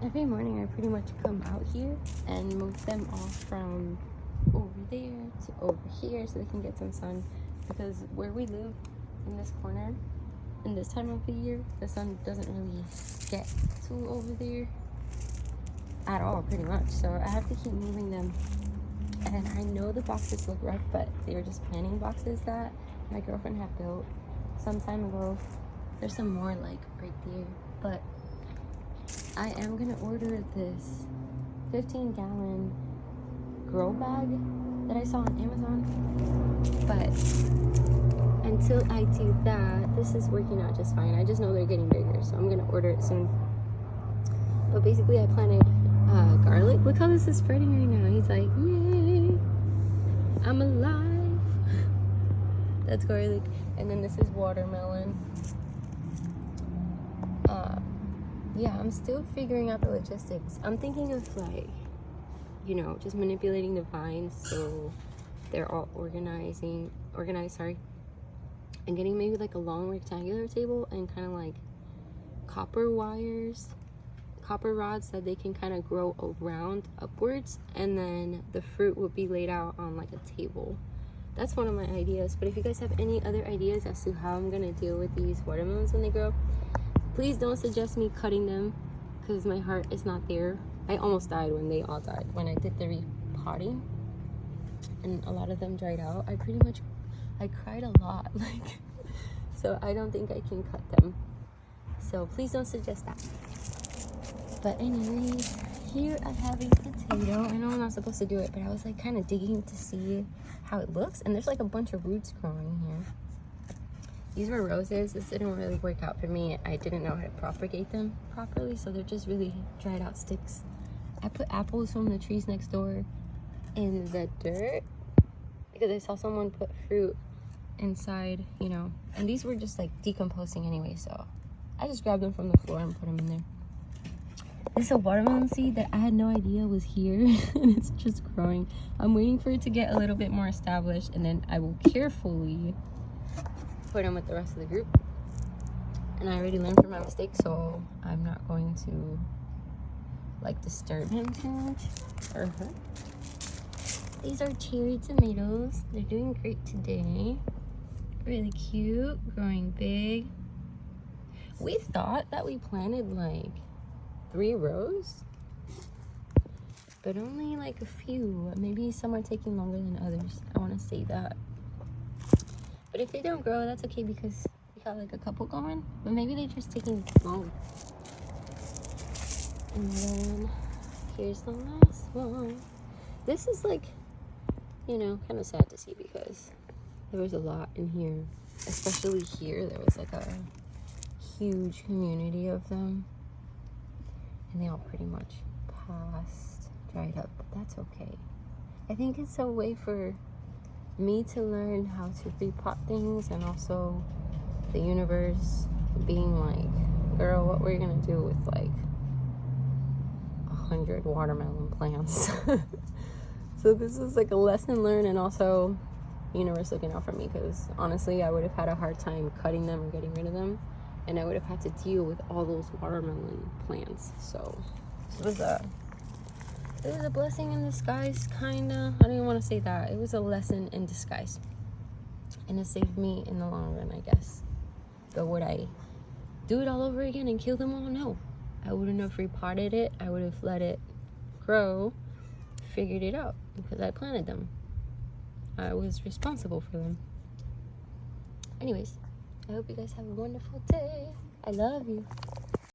every morning I pretty much come out here and move them all from over there to over here so they can get some sun, because where we live in this corner in this time of the year, the sun doesn't really get to over there at all, pretty much. So I have to keep moving them. And I know the boxes look rough, but they were just planning boxes that my girlfriend had built some time ago. There's some more like right there, but I am gonna order this 15-gallon grow bag that I saw on Amazon. But until I do that, this is working out just fine. I just know they're getting bigger, so I'm gonna order it soon. But basically I planted garlic. Look how this is spreading right now. He's like, yay, I'm alive. That's garlic. And then this is watermelon. Yeah, I'm still figuring out the logistics. I'm thinking of like, you know, just manipulating the vines so they're all organized, and getting maybe like a long rectangular table and kind of like copper rods that they can kind of grow around upwards, and then the fruit will be laid out on like a table. That's one of my ideas. But if you guys have any other ideas as to how I'm gonna deal with these watermelons when they grow up, please don't suggest me cutting them, because my heart is not there. I almost died when they all died. When I did the repotting and a lot of them dried out, I cried a lot. Like, so I don't think I can cut them. So please don't suggest that. But anyways, here I have a potato. I know I'm not supposed to do it, but I was like kind of digging to see how it looks. And there's like a bunch of roots growing here. These were roses. This didn't really work out for me. I didn't know how to propagate them properly, so they're just really dried out sticks. I put apples from the trees next door in the dirt because I saw someone put fruit inside, you know, and these were just like decomposing anyway, so I just grabbed them from the floor and put them in there. This is a watermelon seed that I had no idea was here, and it's just growing. I'm waiting for it to get a little bit more established, and then I will carefully put him with the rest of the group. And I already learned from my mistakes, so I'm not going to like disturb him too much or hurt. These are cherry tomatoes. They're doing great today. Really cute, growing big. We thought that we planted like 3 rows, but only like a few. Maybe some are taking longer than others. I want to say that. But if they don't grow, that's okay, because we got like a couple going. But maybe they're just taking long. And then here's the last one. This is like, you know, kind of sad to see because there was a lot in here. Especially here, there was like a huge community of them. And they all pretty much passed, dried up, but that's okay. I think it's a way for me to learn how to repot things, and also the universe being like, girl, what were you gonna do with like 100 watermelon plants? So this was like a lesson learned, and also universe looking out for me, because honestly I would have had a hard time cutting them or getting rid of them, and I would have had to deal with all those watermelon plants. So it was a blessing in disguise, kinda. I don't even want to say that. It was a lesson in disguise, and it saved me in the long run, I guess. But would I do it all over again and kill them all? No. I wouldn't have repotted it. I would have let it grow, figured it out, because I planted them. I was responsible for them. Anyways, I hope you guys have a wonderful day. I love you.